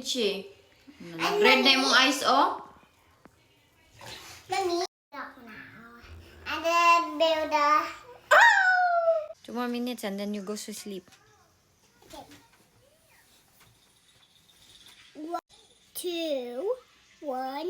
Chi. Red na yung eyes, oh. Mommy. And then build a... 2 more minutes and then you go to sleep. Okay. 2, 1,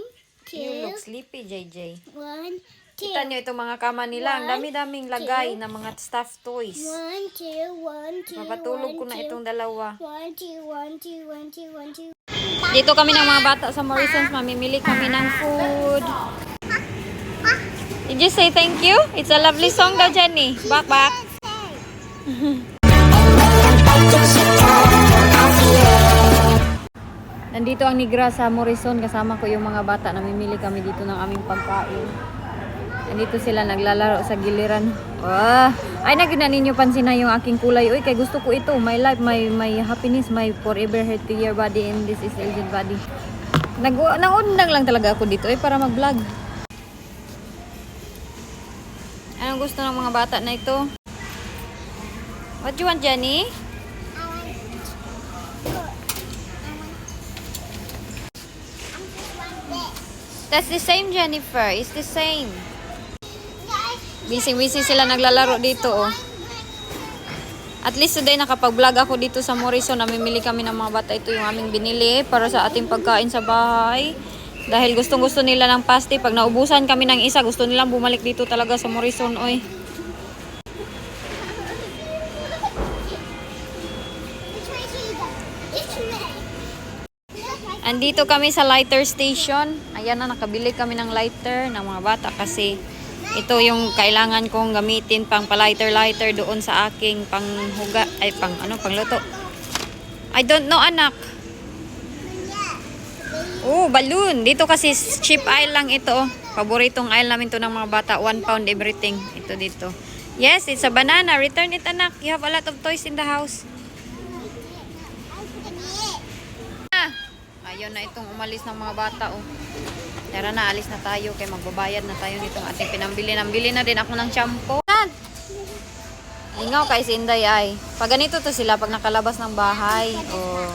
2. You look sleepy, JJ. 1, 2. Kita nyo itong mga kama nila. Ang dami-daming lagay na mga stuffed toys. 1, 2, 1, 2. Mapatulog ko na itong dalawa. 1, 2, 1, 2, 1, 2, 1, 2. Dito kami ng mga bata sa Morrisons. Mamimili kami ng food. Did you say thank you? It's a lovely song daw, Jenny. Back, back. Nandito ang Nigra sa Morrison. Kasama ko yung mga bata. Namimili kami dito ng aming pagkain. Nandito sila naglalaro sa giliran. Oh, ay, nagyan ninyo pansin na yung aking kulay. Uy, kay gusto ko ito. My life, my happiness, my forever healthier body, and this is Elgin body. Nangundang lang talaga ako dito para mag-vlog. Anong gusto ng mga bata na ito? What do you want, Jenny? That's the same, Jennifer. It's the same. Busy-busy sila naglalaro dito, oh. At least today nakapag-vlog ako dito sa Morrison. Namimili kami ng mga bata. Ito yung aming binili para sa ating pagkain sa bahay. Dahil gustong-gusto nila ng pasty. Pag naubusan kami ng isa, gusto nilang bumalik dito talaga sa Morrison, oy. Andito kami sa lighter station. Ayan na, nakabili kami ng lighter ng mga bata kasi ito yung kailangan kong gamitin pang pa-lighter doon sa aking panghuga, ay pangluto. I don't know, anak. Oh, balloon. Dito kasi cheap aisle lang ito. Paboritong aisle namin to ng mga bata. 1 pound everything. Ito dito. Yes, it's a banana. Return it, anak. You have a lot of toys in the house. Ayun na itong umalis ng mga bata, oh. Tara na, alis na tayo kay magbabayad na tayo nitong ating pinambili. Nambili na din ako ng shampoo. Ingaw kay si Inday ay. Pag ganito to sila pag nakalabas ng bahay. Oh.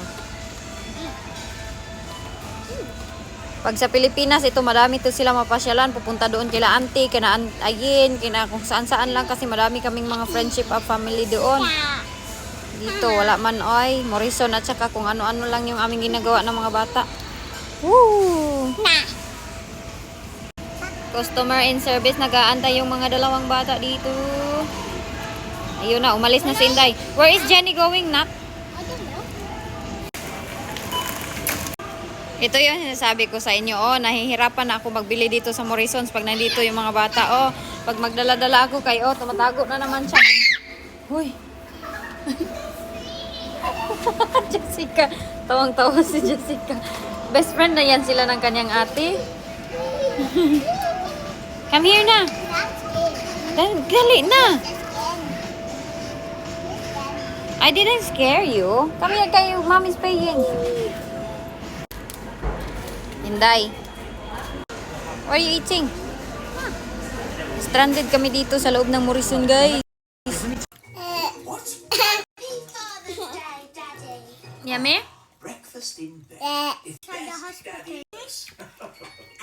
Pag sa Pilipinas, ito marami to sila mapasyalan. Pupunta doon kila auntie, kina ayin, kina kung saan-saan lang kasi marami kaming mga friendship of family doon. Dito, wala man oy. Morrison at saka kung ano-ano lang yung aming ginagawa ng mga bata. Woo! Customer in service, nag-aantay yung mga dalawang bata dito. Ayun na, umalis na si Inday. Where is Jenny going, nak? Ito yung sinasabi ko sa inyo, oh, nahihirapan na ako magbili dito sa Morrisons pag nandito yung mga bata, oh. Pag magdala-dala ako kay, oh, tumatago na naman siya. Huy. Jessica. Tawang-tawa si Jessica. Best friend na yan sila ng kanyang ate. Come here na. Dali na. I didn't scare you. Come here kayo. Mommy's paying. Inday. What are you eating? Stranded kami dito sa loob ng Morrison, guys. Yummy? Breakfast in bed. From the hospital.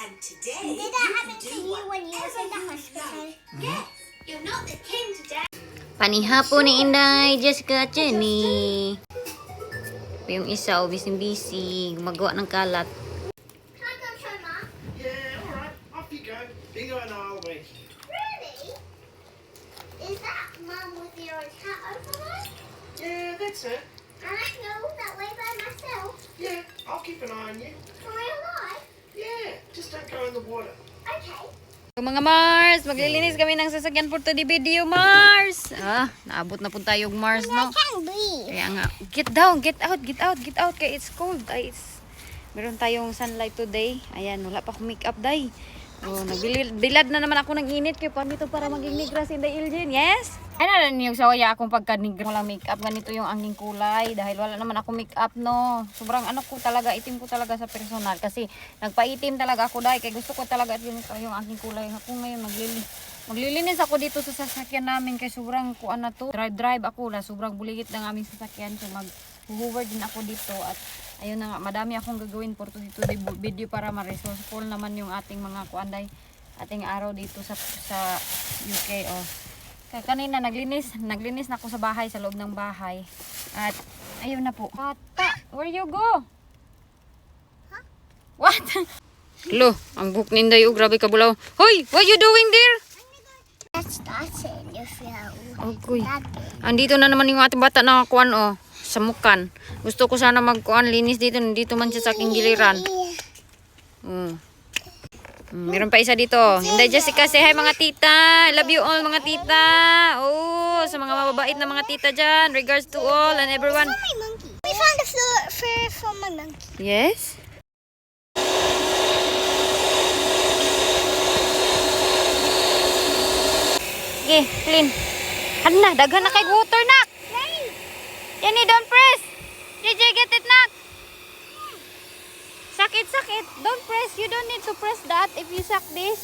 And today, Did that happen to you when you were in the hospital? yeah, you're not the king today. Panihapon ni Inday, Jessica at Jenny. Yung isa, busy-busy, gumagawa ng kalat. Can I go show Mom? Yeah, all right. Off you go. Bingo and I'll wait. Really? Is that Mum with your hat over there? Yeah, that's it. And I can go that way by myself. Yeah, I'll keep an eye on you. For real life? Yeah, just don't go in the water. Okay. So, mga Mars, maglilinis kami ng sasakyan for today video, Mars. Naabot na po tayo Mars, no? Can breathe. Kaya nga, get down, get out, kaya it's cold, guys. Meron tayong sunlight today. Ayan, wala pa akong makeup, day. Oh, nagbilad na naman ako ng init kaya paano ito para maging negra si Inday Iljen, yes? Ay na niyo sa waya akong pagka-negra walang makeup, ganito yung aking kulay dahil wala naman ako makeup, no. Sobrang ano ko talaga, itim ko talaga sa personal kasi nagpaitim talaga ako dahil kaya gusto ko talaga at yung aking kulay. Ako ngayon maglilinis ako dito sa sasakyan namin kaya sobrang kuan na to. Drive ako na sobrang buligit ng aming sasakyan so mag-hover din ako dito at Ayun na nga, madami akong gagawin for today video para ma-resourceful naman yung ating mga kuanday, ating araw dito sa UK. Oh. Kanina naglinis na ako sa bahay, sa loob ng bahay. At ayun na po. Bata, where you go? Huh? What? Lo, ang book ni Inday, oh, grabe ka bulaw. Hoy, what you doing there? That's starting if you Ogoy. Andito na naman yung ating bata na kuan, oh, sa mukan. Gusto ko sana magkuan, linis dito. Nandito man siya sa aking giliran. Meron pa isa dito. Inday Jessica, say hi mga tita. I love you all mga tita. Oh, sa mga mababait na mga tita dyan. Regards to all and everyone. my monkey. We found a fur from my monkey. Yes? Okay, clean. Ano na, daghan na kay water, nak. Jenny, don't press. JJ, get it, nak. Sakit, sakit. Don't press. You don't need to press that if you suck this.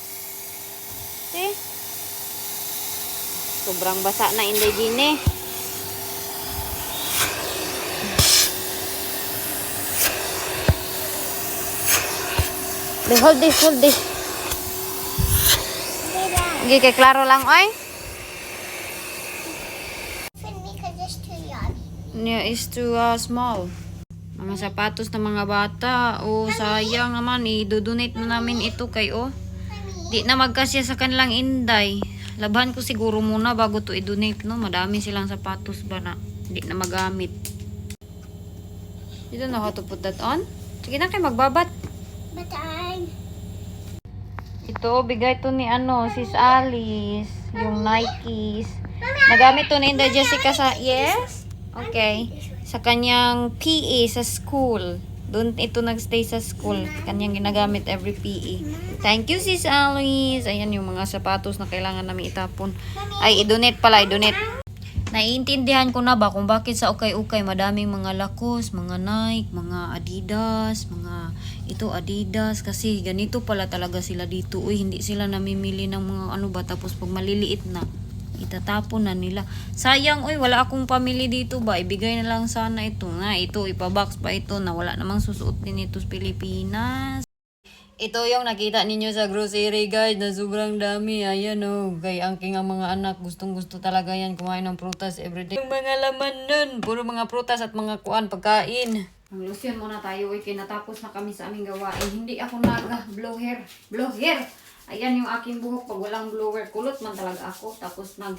See? Sobrang basa na Inday Gine. Hold this, hold this. Okay, kay klaro lang, oy. Because it's too young. Yeah, is too small. Mga sapatos ng mga bata. Oh, sayang naman. I-donate na namin ito kay, oh. Di na magkasya sa kanilang Inday. Labahan ko siguro muna bago to i-donate, no? Madami silang sapatos ba na di na magamit. You don't know how to put that on? Sige na kayo, magbabat. But I'm... Ito, bigay to ni Sis Alice. Yung Nikes. Nagamit to ni Inday Jessica sa... Yes? Okay. Sa kanyang PE sa school. Doon ito nagstay sa school. Kanyang ginagamit every PE. Thank you, Sis Alice. Ayan yung mga sapatos na kailangan namin itapon. Ay, i-donate pala, i-donate. Naiintindihan ko na ba kung bakit sa ukay-ukay madaming mga Lacoste, mga Nike, mga Adidas, mga ito Adidas. Kasi ganito pala talaga sila dito. Uy, hindi sila namimili ng mga ano ba. Tapos pag maliliit na, itatapon na nila. Sayang, uy, wala akong pamili dito ba? Ibigay na lang sana ito na. Ito, ipabox pa ito na wala namang susuot din ito sa Pilipinas. Ito yung nakita ninyo sa grocery guys na sobrang dami. Ayan o. Kay angking ang mga anak. Gustong gusto talaga yan kumain ng prutas everyday. Yung mga laman nun. Puro mga prutas at mga kuan pagkain. Ang lotion muna tayo. Uy, kinatapos na kami sa aming gawain. Hindi ako blow hair. Blow hair. Ayan yung aking buhok. Pag walang blower, kulot man talaga ako. Tapos pag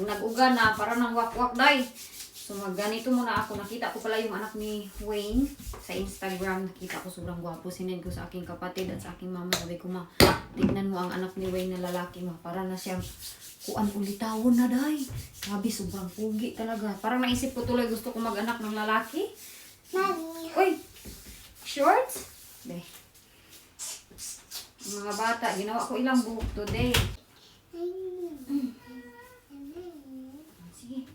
nag-uga na, parang nang wak-wak day. So magganito muna ako. Nakita ko pala yung anak ni Wayne sa Instagram. Nakita ko sobrang gwapo. Sinend ko sa aking kapatid at sa aking mama. Sabi ko, ma, tignan mo ang anak ni Wayne na lalaki, ma. Para na siyang kuan ulitawon na day. Sabi, sobrang pugi talaga. Parang naisip ko tuloy gusto ko mag-anak ng lalaki. Mommy. Uy! Shorts? Be. Ang mga bata, ginawa ko ilang buhok today. Sige.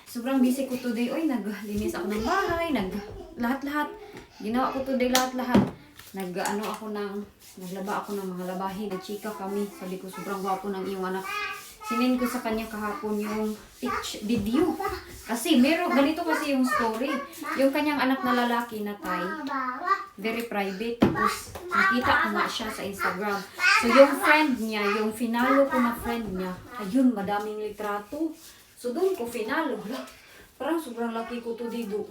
Sobrang busy ko today. Uy, naglinis ako ng bahay. Lahat-lahat. Ginawa ko today lahat-lahat. Naglaba ako ng mga labahin. Nagchika kami. Sabi ko, sobrang gwapo ng iyong anak. Sinend ko sa kanya kahapon yung video. Kasi ganito kasi yung story. Yung kanyang anak na lalaki na Thai, very private. Tapos nakita ko nga siya sa Instagram. So yung friend niya, yung finalo ko na friend niya, ayun, madaming litrato. So doon ko finalo. Parang sobrang laki ko to dito.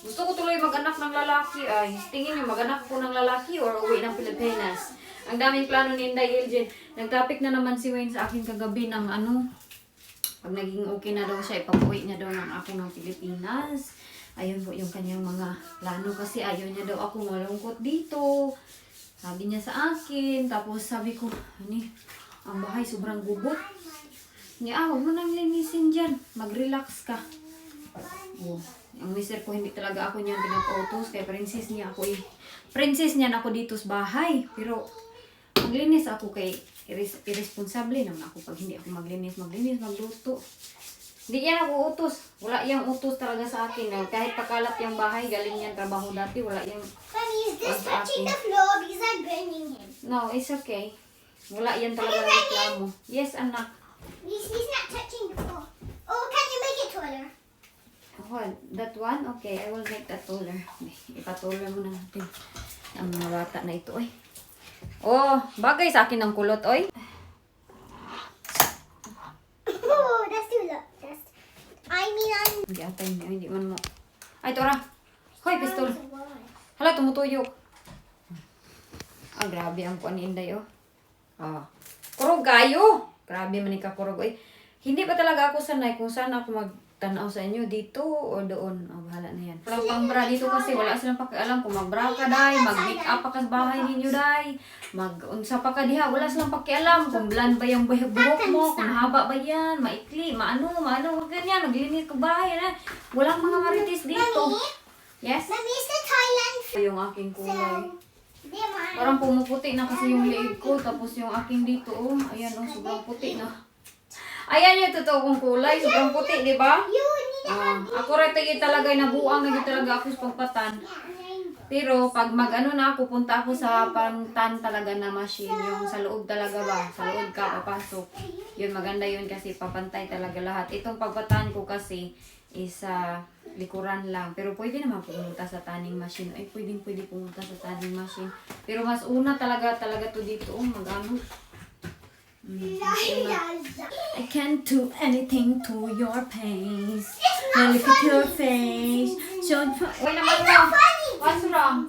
Gusto ko tuloy mag-anak ng lalaki ay. Tingin niyo, mag-anak ko ng lalaki or uwi ng Pilipinas? Ang daming plano ni Inday Elgin. Nag-topic na naman si Wayne sa akin kagabi ng pag naging okay na daw siya, ipapuwi niya daw ng ako ng Pilipinas. Ayun po yung kanyang mga plano kasi ayaw niya daw ako malungkot dito. Sabi niya sa akin. Tapos sabi ko, ang bahay sobrang gubot. Niya, huwag mo nang linisin dyan. Mag-relax ka. Oh, ang mister ko, hindi talaga ako niyan pinapautos. Kaya princess niya ako Princess niyan ako dito sa bahay. Pero, maglinis ako kay irresponsable naman ako pag hindi ako maglinis, magluto. Hindi yan ako utos. Wala yang utos talaga sa akin. Kahit pakalat yung bahay, galing yan trabaho dati, wala yung Mommy, is this touching the floor because I'm burning him? No, it's okay. Wala yan talaga reklamo. Yes, anak. He's not touching the floor. Oh, can you make it taller? Hold, that one? Okay, I will make that taller. Ipatuloy muna natin ang mga bata na ito, oy. Oh, bagay sa akin ng kulot, oy. Oh, that's too low. That's. I mean, I'm. Hindi atay niya, hindi man mo. Ay, tora. Hoy, pistol. Hala, tumutuyok. Ah, grabe ang kuan ni Inday, oh. Ah. Kurog kayo. Grabe man ka kurog, oy. Hindi pa talaga ako sanay kung saan ako magtanaw sa inyo, dito o doon. Oh, bahala na yan. Walang pangbra dito kasi wala silang pakialam kung magbra ka, day, mag-make up pa ka sa bahay ninyo, day, mag-unsa pa ka diha, wala silang pakialam kung bland ba yung buhok mo, kung haba ba yan, maikli, maano, ganyan, maglinis ko bahay, na. Walang mga marites dito. Yes? Mommy, is the Thailand food? Yung aking kulay. They want. Parang pumuputi na kasi yung liig ko, tapos yung aking dito, oh, ayan, oh, sobrang puti na. Ayan yung totoo kong kulay, sobrang puti, di ba? You need to have. Ako rin tayo talaga, nabuang na talaga ako sa pagpatan. Pero pag mag-ano na ako, punta ako sa pang-tan talaga na machine. Yung sa loob talaga ba? Sa loob ka, papasok. Yun, maganda yun kasi papantay talaga lahat. Itong pagpatan ko kasi is likuran lang. Pero pwede naman pumunta sa tanning machine. Ay, pwede pumunta sa tanning machine. Pero mas una talaga to dito. Oh, mag-ano. I can't do anything to your face. Now look at your face. Wait naman mo. What's wrong?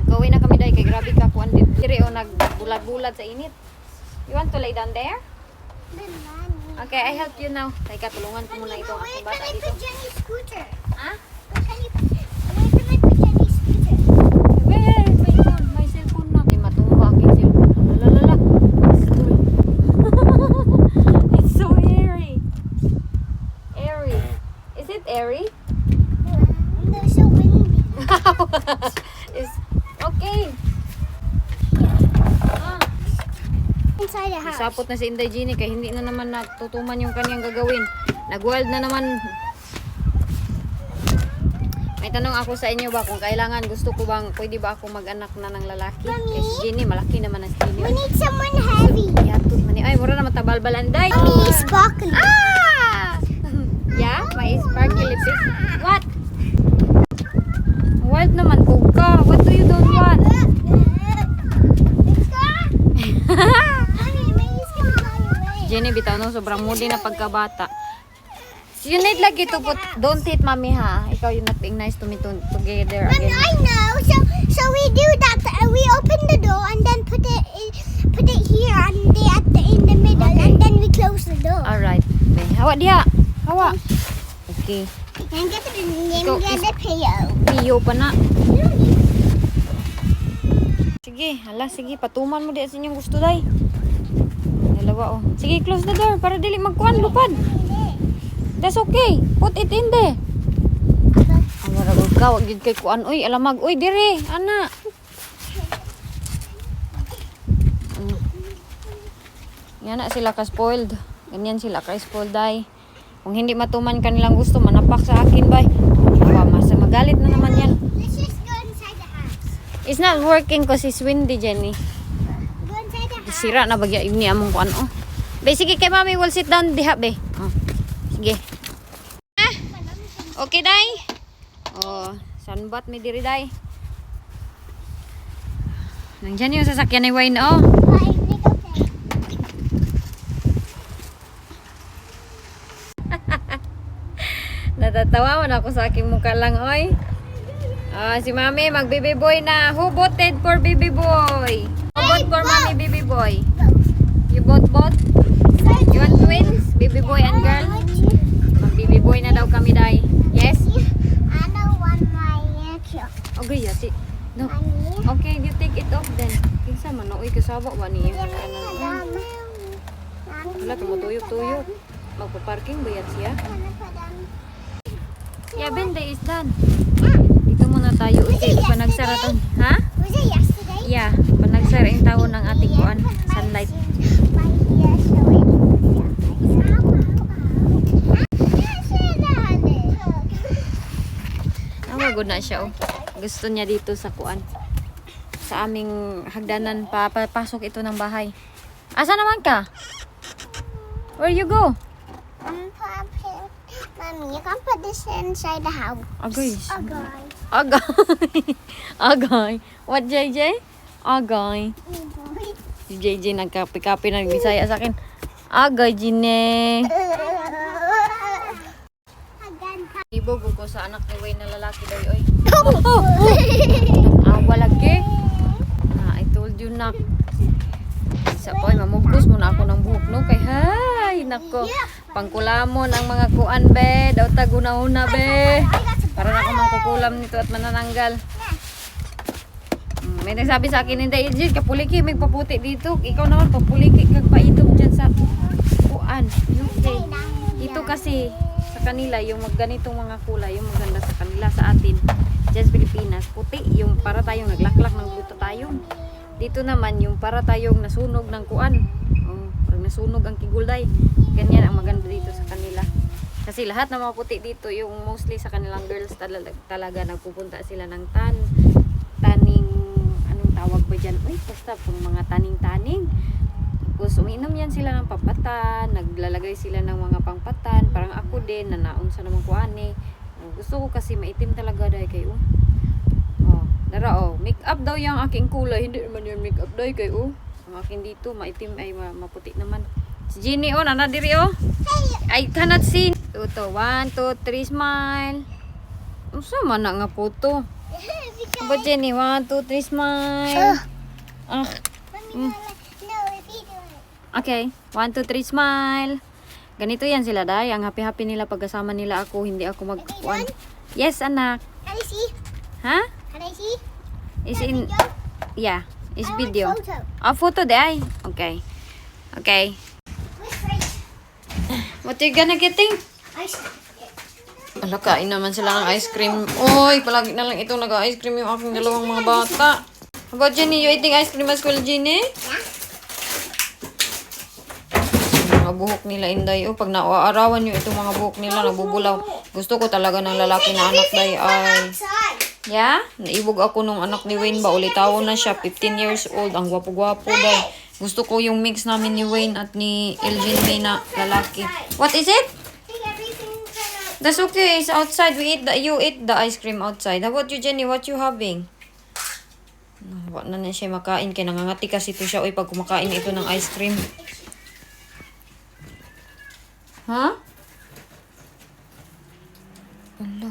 Gawin na kami dahil kay grabe ka kuan dito. Dire o nagbulag-bulag sa init. You want to lay down there? Okay, I help you now. Teka, tulungan ko muna itong aking Where bata can I dito. put Jenny's scooter? Ha? Where can I put Jenny's scooter? Where is my phone? My cellphone na. Di matumba aking cellphone. Lalalala. It's so airy. Airy. Is it airy? No, so windy. It's okay. Inside the house. Sapot na si Inday Gini kaya hindi na naman natutuman yung kanyang gagawin. Nag-wild na naman. May tanong ako sa inyo ba kung kailangan gusto ko bang pwede ba ako mag-anak na ng lalaki? Kasi si Gini, malaki naman ang si Gini. We need someone heavy. Yatot man. Ay, mura naman tabalbalan day. Mommy, sparkly. Ah! Yeah, may sparkly fish. What? Wild naman po ka. What do you don't want? Jenny, bitaw no, sobrang moody na pagkabata. So you need lagi to put, don't hit mommy ha. Ikaw yung not being nice to me together Mommy, again. I know. So we do that. We open the door and then put it here and in the middle, Okay. and then we close the door. Alright. Okay. Hawa diha. Hawa. Okay. And get the Go, get the pillow. Piyo pa na. Sige, hala, sige. Patuman mo di sa inyong gusto day. Dalawa oh. Sige, close the door para dili magkuhan lupad. That's okay. Put it in there. Ang maragod ka, wag gid kay kuan. Uy, alamag. Uy, dire, ana. Yan na sila ka-spoiled. Ganyan sila ka-spoiled day. Kung hindi matuman kanilang gusto, manapak sa akin bay. Awa, masa magalit na naman yan. Let's just go inside the house. It's not working kasi it's windy, Jenny. Go inside the house. Sira na bagya ini among kuan oh. Be, sige kay mami, will sit down diha be. Oh. Sige. Ah. Okay, day. Oh, sunbat mi diri day. Nandiyan yung sasakyan ni Wayne oh. Bye, big okay. Natatawa na ako sa aking mukha lang oy. Si mami mag baby boy na. Who voted for baby boy? Who vote for mommy baby boy? You vote both? You want twins? Baby boy and girl? Mag baby boy na daw kami day. Yes? I don't want my nephew. Okay, yati. No. Mommy. Okay, you take it off then. Kinsa man oy kasaba ba ni? Wala tumutuyok-tuyok. Magpa-parking ba yan siya? Yeah, Ben, day is done. Dito muna tayo. Okay, pa nagsara to. Ha? Was it yesterday? Yeah, pa nagsara yung taon ng ating kuan. Sunlight. Pagod na siya, oh. Gusto niya dito sa kuan. Sa aming hagdanan, papasok ito ng bahay. Asa naman ka? Where you go? Mommy, you can put this inside the house. Agay. Okay. Agay. Agay. What, JJ? Agay. Si JJ nagkapi-kapi na Bisaya sa akin. Agay, Jine. Ibog ko sa anak ni Wayne na lalaki daw, oy. Lagi. I told you na. Isa po, mamugos muna ako ng buhok, no? Kay, hay, nako. Pangkulamon ang mga kuan, be. Daw taguna-una, be. Para na ako mangkukulam nito at manananggal. May nagsabi sa akin, hindi, Ijil, kapuliki, may paputi dito. Ikaw naman, papuliki, kagpaitom dyan sa kuan. UK. Ito kasi, sa kanila, yung ganitong mga kulay, yung maganda sa kanila, sa atin, dyan sa Pilipinas, puti, yung para tayong naglaklak ng buto tayo. Dito naman, yung para tayong nasunog ng kuan. Parang nasunog ang kigulday. Ganyan ang maganda dito sa kanila. Kasi lahat ng mga puti dito, yung mostly sa kanilang girls talaga nagpupunta sila ng taning, anong tawag ba dyan? Uy, basta pang mga taning-taning. Tapos umiinom yan sila ng papatan, naglalagay sila ng mga pangpatan. Parang ako din, nanaon sa namang kuane. Gusto ko kasi maitim talaga dahil kayo. Dara, make up daw yung aking kulay. Hindi naman yung make up dahil kayo. Ang akin dito, maitim ay maputi naman. Si Ginny, nanadiri, I cannot see. Ito, 1, 2, 3, smile. Sama na nga po to. Aba, Jenny, 1, 2, 3, smile. Okay, 1, 2, 3, smile. Ganito yan sila, day. Ang happy-happy nila pagkasama nila ako. Hindi ako magkukuan. Yes, anak. Can I see? Ha? Can I see? Is in... Yeah, is I want video. photo. Photo, day. Okay. Okay. What you gonna getting? Ice. Ala, kain naman sila ng ice cream. Oy, palagi na lang itong nag-ice cream yung aking dalawang mga bata. How about Jenny? You eating ice cream as well, Jenny? Mga buhok nila, Inday. Pag naaarawan nyo itong mga buhok nila, nabubulaw. Gusto ko talaga ng lalaki na anak, Day. Ay. Yeah? Naibog ako nung anak ni Wayne ba. Ulitawan na siya. 15 years old. Ang gwapo-gwapo, Day. Gusto ko yung mix namin ni Wayne at ni Elgin May na lalaki. What is it? That's okay. It's outside. You eat the ice cream outside. How about you, Jenny? What you having? Wala na siya makain. Kaya nangangati kasi ito siya. Uy, pag kumakain ito ng ice cream. Ha? Ala.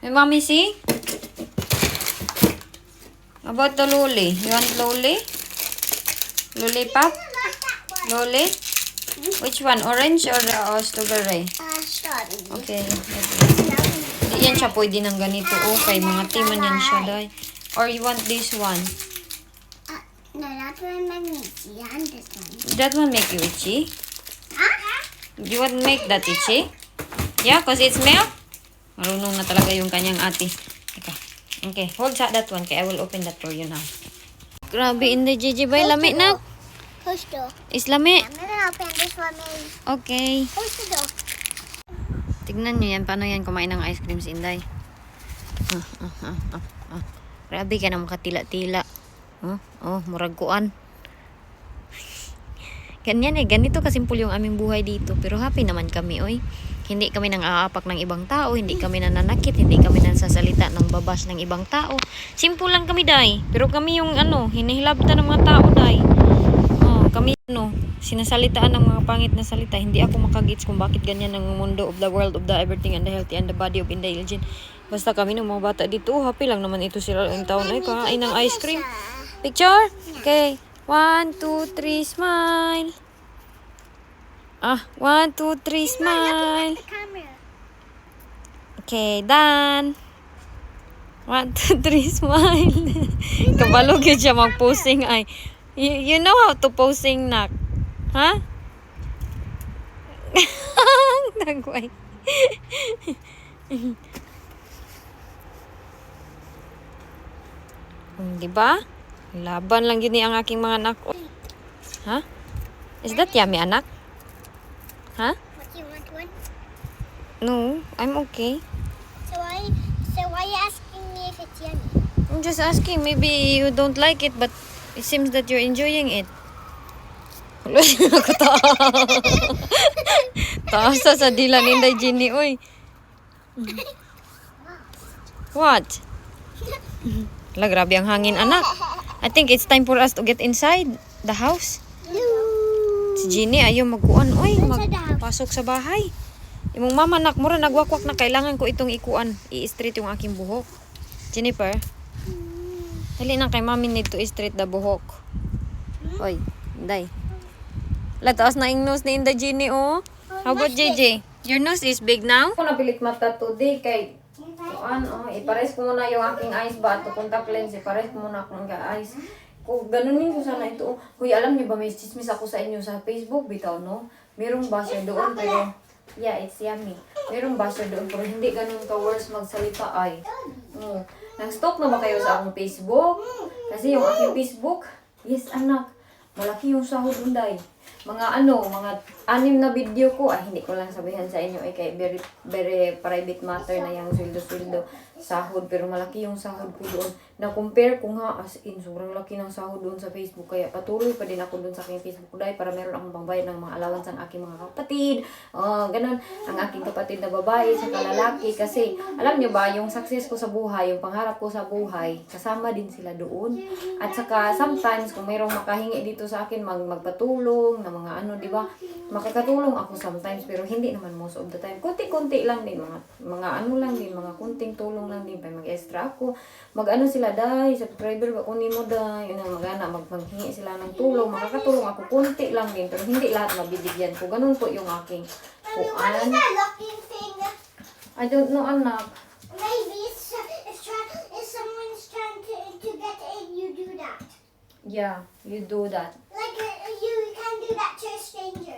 Hey, mommy, see? How about the loli? You want loli? Lollipop? Loli? Which one? Orange or strawberry? Strawberry. Okay. Hindi yan siya pwede ng ganito. Okay, mga timan yan siya, day. Or you want this one? No, that one make me itchy. And this one. That one make you itchy? Huh? You want make that itchy? Yeah, cause it's milk? Marunong na talaga yung kanyang ate. Teka. Okay, hold that one. Okay, I will open that for you now. Grabe, in the Gigi bay. Lami na. Close the door. Is lami. I'm gonna open this for me. Okay. Close the door. Tignan nyo yan. Paano yan kumain ng ice cream si Inday? Grabe ka na makatila-tila. Murag kuan. Ganyan ganito kasimpul yung aming buhay dito. Pero happy naman kami, oy. Hindi kami nang aapak ng ibang tao, hindi kami nananakit, hindi kami nansasalita ng babas ng ibang tao. Simple lang kami, day. Pero kami yung hinihilabtan ng mga tao, day. Kami sinasalitaan ng mga pangit na salita. Hindi ako makagits kung bakit ganyan ang mundo of the world of the everything and the healthy and the body of Inday Elgin. Basta kami ng mga bata dito, happy lang naman ito sila ang taon ay kain ng ice cream. Picture? Okay. 1, 2, 3, smile. 1, 2, 3, smile. The camera. Okay, done. 1, 2, 3, smile. Kabalo yun siya mag-posing ay. You know how to posing, nak? Ha? Nagway. Diba? Laban lang yun ang aking mga anak. Ha? Is that yummy, anak? Ha? What do you want one? No, I'm okay. So why are you asking me if it's yummy? I'm just asking. Maybe you don't like it, but it seems that you're enjoying it. Wala siya ako taasa sa dila ni Inday Ginny, oy. What? Hala, grabe ang hangin, anak. I think it's time for us to get inside the house. Si Ginny, ayaw magkuan, oy. Magpasok sa bahay. Imong mama, nak, mura nagwakwak na kailangan ko itong ikuan. I-straight yung aking buhok. Jennifer, dali na kay mami need to straight the buhok. Oy, Inday. Lataas na yung nose ni Inday Ginny, oh. How about JJ? Your nose is big now? Ako napilit mata today kay ipares ko muna yung aking eyes ba at contact lens. Ipares ko muna akong eyes. Kung ganunin ko sana ito. Huy, alam niyo ba may chismis ako sa inyo sa Facebook? Bitaw, no? Merong basher doon pero yeah, it's yummy. Merong basher doon pero hindi ganun ka-worse magsalita ay. Nag-stalk na ba kayo sa akong Facebook? Kasi yung aking Facebook, yes anak, malaki yung sahod unday. Mga 6 na video ko, hindi ko lang sabihin sa inyo, kay very, very private matter na yung sweldo, sahod, pero malaki yung sahod ko doon. Na-compare ko nga, as in, sobrang laki ng sahod doon sa Facebook, kaya patuloy pa din ako doon sa aking Facebook dahil para meron akong pangbayad ng mga allowance ang aking mga kapatid, ganun, ang aking kapatid na babae, sa lalaki, kasi, alam nyo ba, yung success ko sa buhay, yung pangarap ko sa buhay, kasama din sila doon. At saka, sometimes, kung mayroong makahingi dito sa akin, magpatulong, na mga di ba? Makakatulong ako sometimes pero hindi naman most of the time. Kunti-kunti lang din mga mga kunting tulong lang din pa mag-extra ako. Mag-ano sila dai, subscriber ba kunin mo dai, maghingi sila ng tulong, makakatulong ako kunti lang din pero hindi lahat mabibigyan ko. Ganun po yung aking What is kuan. that looking thing? I don't know, anak. Maybe if someone's trying to get in, you do that. Yeah, you do that. Like you can do that to a stranger.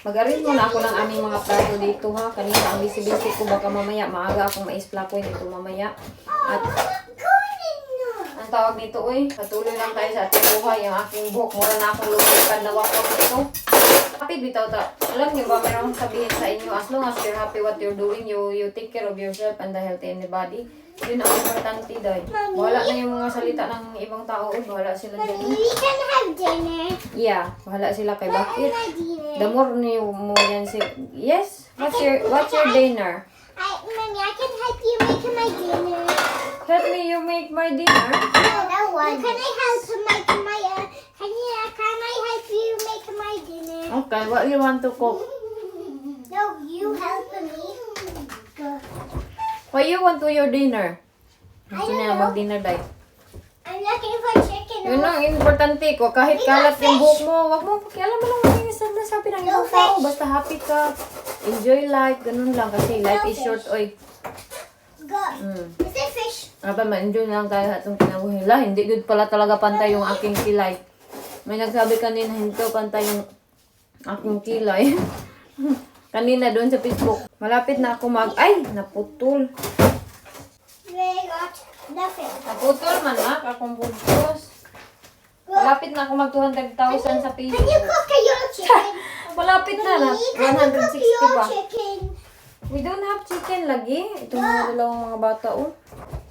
Mag-arrange muna ako ng aming mga plato dito ha. Kanina ang busy-busy ko baka mamaya maaga akong mais-plakoy dito mamaya. At ang tawag nito, patuloy lang tayo sa ating buhay. Ang aking buhok, mura na akong lumipad na wakot dito. Happy bitaw ta. Alam niyo ba, meron sabihin sa inyo, as long as you're happy what you're doing, you take care of yourself and the health in the body. Yun ang importante dahil. Wala na yung mga salita ng ibang tao. Wala sila dyan. We can have dinner. Yeah, wala sila kay bakit. My dinner. The more niyo mo yan si... Yes? What's your dinner? Mommy, I can help you make my dinner. Help me, you make my dinner. No one. Can I help make my? Can I help you make my dinner? Okay, what you want to cook? No, you help me. What you want to your dinner? I Gusto don't niya know. mag-dinner day. I'm looking for chicken. Yun ang importante ko. Kahit kalat yung buhok mo, wag mo pakialam mo lang makinis na sabi ng ibang tao. Basta happy ka. Enjoy life. Ganun lang kasi life is short. Oy. Go. Is it fish? Ma-enjoy lang tayo sa itong kinabuhi. Hindi good pala talaga pantay yung aking kilay. May nagsabi kanina, hindi pantay yung aking kilay. Kanina doon sa Facebook. Malapit na ako Ay! Naputol. We got nothing. Naputol man na. Akong pulpos. Malapit na ako mag 200,000 sa Can you Facebook. cook your chicken? Malapit na. Can you cook 160 your pa. chicken? We don't have chicken lagi. Itong mga dalawang mga bata,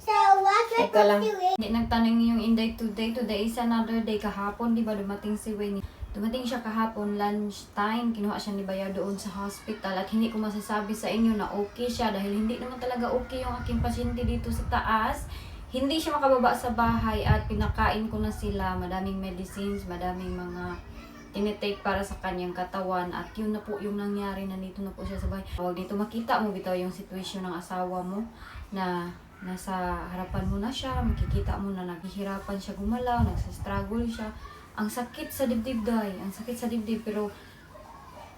So what we're Teka lang. going to do is Hindi nagtanong yung Inday today. Today is another day. Kahapon, di ba, dumating si Wayne. Dumating siya kahapon, lunchtime. Kinuha siya ni Baya doon sa hospital. At hindi ko masasabi sa inyo na okay siya. Dahil hindi naman talaga okay yung aking pasyente dito sa taas. Hindi siya makababa sa bahay. At pinakain ko na sila. Madaming medicines, madaming mga tinitake para sa kanyang katawan. At yun na po yung nangyari. Nandito na po siya sa bahay. Huwag dito makita mo bitaw yung sitwasyon ng asawa mo na nasa harapan mo na siya. Makikita mo na naghihirapan siya gumalaw. Nagsastruggle siya. Ang sakit sa dibdib, day. Ang sakit sa dibdib. Pero,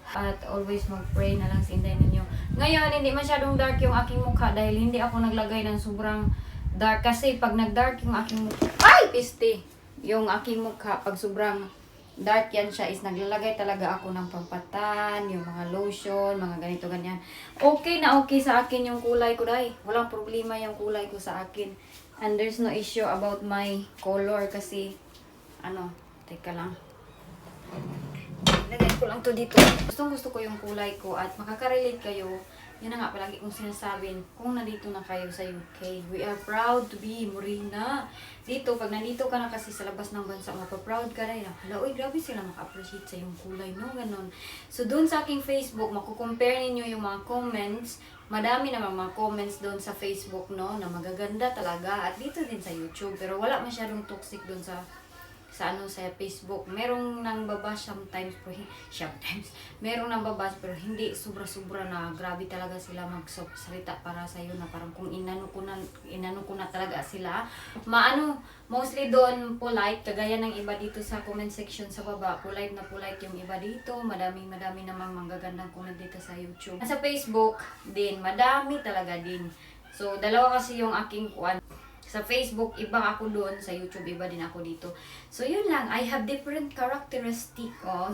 at always mag-pray na lang sa Inday ninyo. Ngayon, hindi masyadong dark yung aking mukha dahil hindi ako naglagay ng sobrang dark. Kasi pag nag-dark yung aking mukha, ay! Piste! Yung aking mukha, pag sobrang dark yan siya, is naglalagay talaga ako ng pampatan, yung mga lotion, mga ganito, ganyan. Okay na okay sa akin yung kulay ko, day. Walang problema yung kulay ko sa akin. And there's no issue about my color kasi, teka lang. Lagay ko lang to dito. Gusto ko yung kulay ko at makakarelate kayo Yan na nga palagi kong sinasabi, kung nandito na kayo sa UK, we are proud to be Morena. Dito, pag nandito ka na kasi sa labas ng bansa, mapaproud ka rin. Hala, uy, grabe sila maka-appreciate sa yung kulay, no? Ganon. So, doon sa aking Facebook, makukompare ninyo yung mga comments. Madami naman mga comments doon sa Facebook, no? Na magaganda talaga. At dito din sa YouTube. Pero wala masyadong toxic doon sa sa Facebook. Merong nang babash sometimes merong nang babash pero hindi sobra-sobra na grabe talaga sila magsalita para sa iyo na parang kung inano ko na talaga sila. Mostly doon polite, kagaya ng iba dito sa comment section sa baba. Polite na polite yung iba dito. Madami namang manggagandang comment dito sa YouTube. Sa Facebook din, madami talaga din. So, dalawa kasi yung aking kuan. Sa Facebook, iba ako doon. Sa YouTube, iba din ako dito. So, yun lang. I have different characteristic. Oh.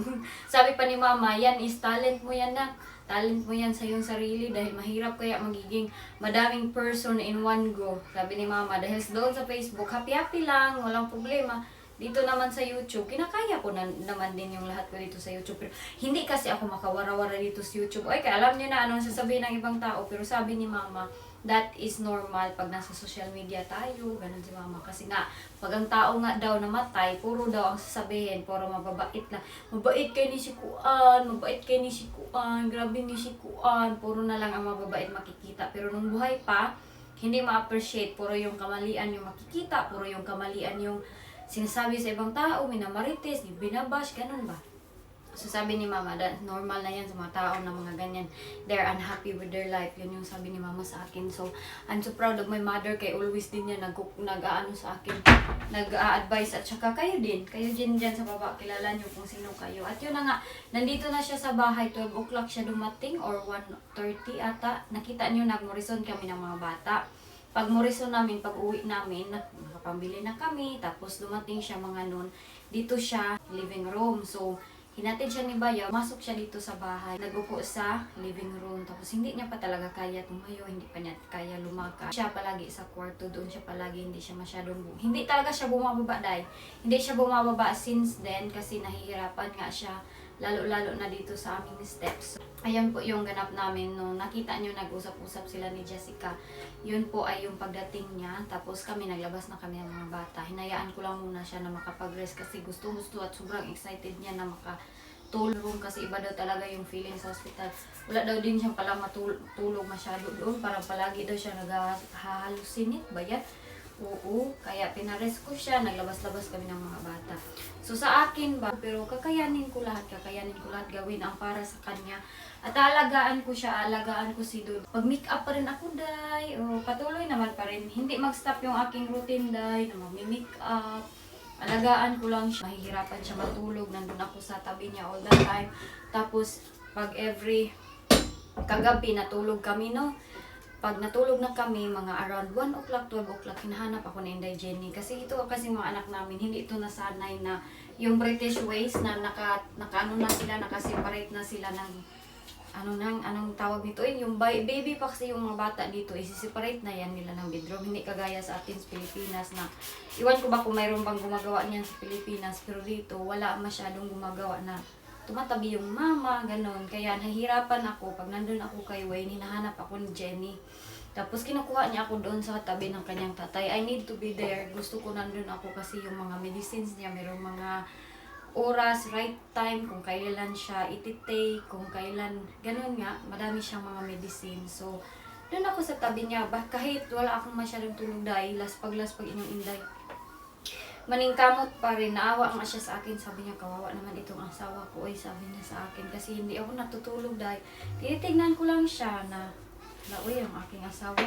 Sabi pa ni Mama, yan is talent mo yan na. Talent mo yan sa iyong sarili dahil mahirap kaya magiging madaming person in one go. Sabi ni Mama, dahil doon sa Facebook, happy-happy lang, walang problema. Dito naman sa YouTube, kinakaya ko naman din yung lahat ko dito sa YouTube. Pero hindi kasi ako makawara-wara dito sa YouTube. Okay, alam niyo na anong sasabihin ng ibang tao. Pero sabi ni Mama, that is normal pag nasa social media tayo. Ganun si Mama. Kasi nga, pag ang tao nga daw namatay, puro daw ang sasabihin. Puro mababait lang. Mabait kay ni si Kuan. Mabait kay ni si Kuan. Grabe ni si Kuan. Puro na lang ang mababait makikita. Pero nung buhay pa, hindi ma-appreciate. Puro yung kamalian yung makikita. Puro yung kamalian yung sinasabi sa ibang tao, minamarites, binabash, ganun ba? So sabi ni Mama, that normal na yan sa mga tao na mga ganyan. They're unhappy with their life. Yun yung sabi ni Mama sa akin. So, I'm so proud of my mother. Kay always din yan nag-aano sa akin. Nag-a-advise. At saka kayo din. Kayo din dyan sa baba. Kilala nyo kung sino kayo. At yun na nga, nandito na siya sa bahay. 12 o'clock siya dumating or 1:30 ata. Nakita nyo, nag-Morrison kami ng mga bata. Pag Morrison namin, pag uwi namin, nakapambili na kami, tapos dumating siya mga noon, dito siya, living room. So, hinatid siya ni Bayaw, masok siya dito sa bahay, nagupo sa living room, tapos hindi niya pa talaga kaya tumayo, hindi pa niya kaya lumakad. Siya palagi sa kwarto, doon siya palagi, hindi siya masyadong, hindi talaga siya bumababa dahil, hindi siya bumababa since then, kasi nahihirapan nga siya, lalo-lalo na dito sa aming steps. Ayan po yung ganap namin no. Nakita nyo, nag-usap-usap sila ni Jessica. Yun po ay yung pagdating niya. Tapos kami, naglabas na kami ng mga bata. Hinayaan ko lang muna siya na makapag-rest kasi gusto at sobrang excited niya na makatulog. Kasi iba daw talaga yung feeling sa hospital. Wala daw din siyang palang matulog masyado doon. Parang palagi daw siya nag-halusinate ba yan? Oo, kaya pinares ko siya, naglabas-labas kami ng mga bata. So sa akin ba, pero kakayanin ko lahat gawin ang para sa kanya. At alagaan ko siya, alagaan ko si Dude. Pag-make up pa rin ako, day. O, patuloy naman pa rin. Hindi mag-stop yung aking routine, day, na mag-make up. Alagaan ko lang siya. Mahihirapan siya matulog. Nandun ako sa tabi niya all the time. Tapos, pag every kagabi natulog kami, no? Pag natulog na kami, mga around 1 o'clock, 12 o'clock, hinahanap ako ni Inday Jenny. Kasi ito kasi mga anak namin, hindi ito nasanay na yung British ways na nakaano na sila, nakaseparate na sila ng anong tawag nito yung baby pa kasi yung mga bata dito, isi-separate na yan nila ng bedroom. Hindi kagaya sa atin sa Pilipinas na, iwan ko ba kung mayroon bang gumagawa niyan sa Pilipinas, pero dito wala masyadong gumagawa na tumatabi yung mama, ganun. Kaya nahihirapan ako. Pag nandun ako kay Wayne, hinahanap ako ni Jenny. Tapos kinukuha niya ako doon sa tabi ng kanyang tatay. I need to be there. Gusto ko nandun ako kasi yung mga medicines niya, mayroong mga oras, right time, kung kailan siya ititake, kung kailan, ganun nga, madami siyang mga medicine. So, doon ako sa tabi niya. Kahit wala akong masyadong tulog dahil pag inyong inday. Maningkamot pa rin, naawa nga siya sa akin, sabi niya, kawawa naman itong asawa ko, sabi niya sa akin, kasi hindi ako natutulog dahil tinitignan ko lang siya na, uy, ang aking asawa,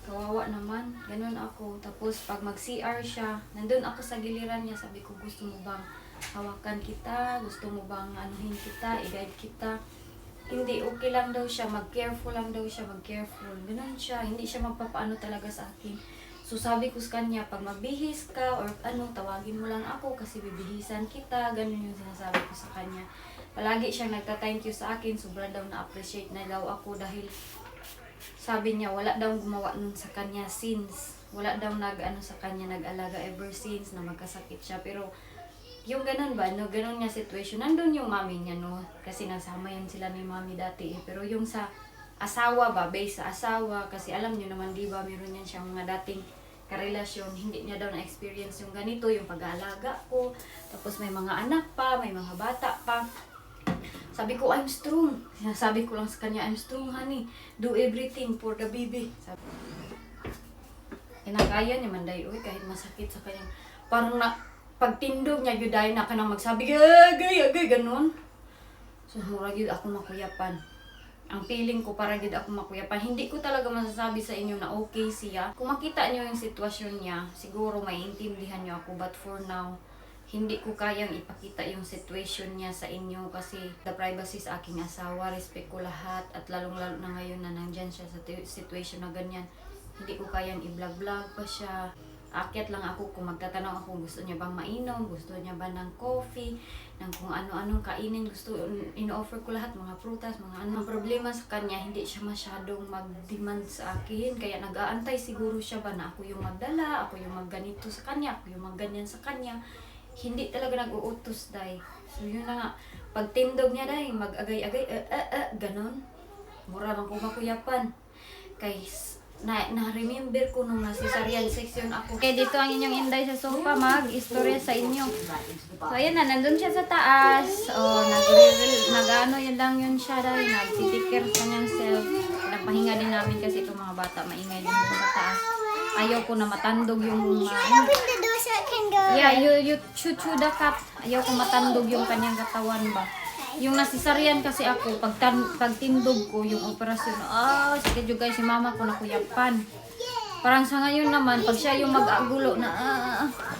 kawawa naman, ganun ako. Tapos pag mag-CR siya, nandun ako sa giliran niya, sabi ko, gusto mo bang hawakan kita, gusto mo bang anuhin kita, i-guide kita, hindi, okay lang daw siya, mag-careful lang daw siya, ganun siya, hindi siya magpapaano talaga sa akin. So sabi ko sa kanya, pag magbihis ka or tawagin mo lang ako kasi bibihisan kita, ganun yung sinasabi ko sa kanya. Palagi siyang nagta-thank you sa akin, sobra daw na-appreciate na daw ako dahil sabi niya, wala daw gumawa nun sa kanya since, wala daw sa kanya, nag-alaga ever since na magkasakit siya. Pero yung ganun ba, no, ganun niya situation, nandun yung mami niya, no, kasi nasama yan sila ni mami dati. Pero yung sa asawa ba, based sa asawa. Kasi alam niyo naman, di ba, meron yan siyang mga dating karelasyon. Hindi niya daw na-experience yung ganito, yung pag-aalaga ko. Tapos may mga anak pa, may mga bata pa. Sabi ko, I'm strong. Sinasabi ko lang sa kanya, I'm strong, honey. Do everything for the baby. Sabi, kinakaya niya man dahi, kahit masakit sa kanyang, parang na, pagtindog niya, yun dahil na ka nang magsabi, agay, ganun. So, mura yun ako makuyapan. Ang feeling ko, parang yun ako makuyapan. Hindi ko talaga masasabi sa inyo na okay siya. Kung makita niyo yung sitwasyon niya, siguro maiintindihan niyo ako. But for now, hindi ko kayang ipakita yung situation niya sa inyo kasi the privacy sa aking asawa, respect ko lahat. At lalong-lalo na ngayon na nandyan siya sa situation na ganyan. Hindi ko kayang i-vlog-vlog pa siya. Aakyat lang ako kung magtatanong ako, gusto niya bang mainom, gusto niya ba ng coffee, ng kung ano-anong kainin, gusto, ino-offer ko lahat, mga prutas, mga ano. Ang problema sa kanya, hindi siya masyadong mag-demand sa akin, kaya nag-aantay siguro siya ba na ako yung magdala, ako yung magganito sa kanya, ako yung magganyan sa kanya. Hindi talaga nag-uutos, day. So yun na nga, pagtindog niya, day, mag-agay-agay, ganon. Mura lang ko makuyapan. Kay na-remember ko nung nasa-cesarean section ako. Okay, dito ang inyong inday sa sofa, mag-istorya sa inyo. So, ayan na, nandun siya sa taas. O, nag-ano yun lang yun siya dahil nag-titikir sa kanyang self. Napahinga din namin kasi itong mga bata, maingay din sa taas. Ayaw ko na matandog yung... Open the door so it can go. Yeah, you chew the cat. Ayaw ko matandog yung kanyang katawan ba. Yung nasisaryan kasi ako, pagtindog ko, yung operasyon, sige juga si mama ko nakuyapan. Parang sa ngayon naman, pag siya yung mag-agulo na,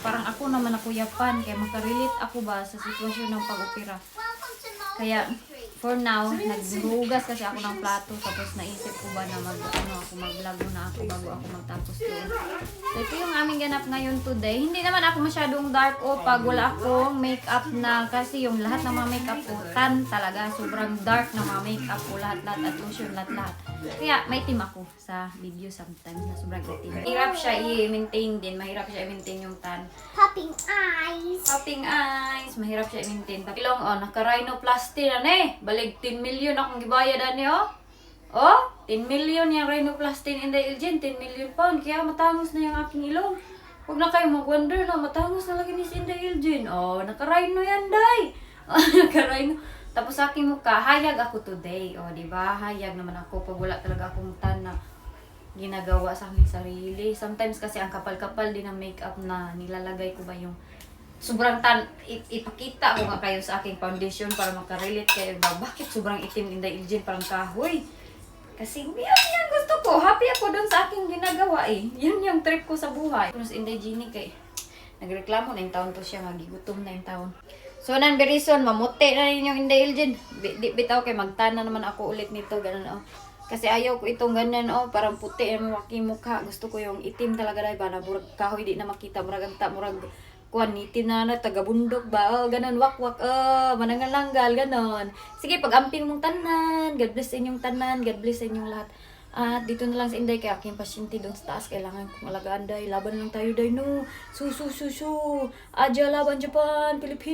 parang ako naman nakuyapan. Kaya makarelate ako ba sa sitwasyon ng pag-opera. Kaya, for now, naghugas kasi ako ng plato. Tapos naisip ko ba na mag-vlog na ako bago ako magtapos doon. So, ito yung aming ganap ngayon today. Hindi naman ako masyadong dark o pag wala akong makeup na. Kasi yung lahat ng mga makeup ko, tan talaga. Sobrang dark ng mga makeup ko. Lahat-lahat at lotion, lahat-lahat. Kaya may team ako sa video sometimes na sobrang itim. Mahirap siya i-maintain din. Mahirap siya i-maintain yung tan. Popping eyes. Popping eyes. Mahirap siya i-maintain. Ilong, naka-rhinoplasty na Balig 10 million akong gibayad ani, 10 million yung rhinoplasty in the Ilgen. 10 million pound. Kaya matangos na yung aking ilong. Huwag na kayo mag-wonder na matangos na lagi ni si Inday Ilgen. Naka-rhino yan, day. Naka-rhino. Tapos sa aking mukha, hayag ako today. Diba? Hayag naman ako pag wala talaga akong tan na ginagawa sa aking sarili. Sometimes kasi ang kapal-kapal din ng makeup na nilalagay ko ba yung sobrang tan, ipakita ko nga kayo sa aking foundation para makarelate kayo ba, bakit sobrang itim Inday Ilgen parang kahoy? Kasi yan gusto ko, happy ako doon sa aking ginagawa Yan yung trip ko sa buhay. Tapos Inday Genie kay nagreklamo na yung taon to siya, magigutom na yung taon. So nan berison, mamuti na rin yung Inday Ilgen. Bitaw kay magtana naman ako ulit nito, ganun Kasi ayaw ko itong ganyan, parang puti ang aking mukha. Gusto ko yung itim talaga dahil ba, na murag kahoy di na makita, murag itim na taga-bundok ba, ganun, wak-wak, manangalanggal, ganun. Sige, pag-amping mong tanan, God bless inyong tanan, God bless inyong lahat. At dito na lang sa Inday, kaya aking pasyente doon sa taas, kailangan kong alagaan, day, laban lang tayo, day, no, su, adya, laban, Japan, Pilipinas.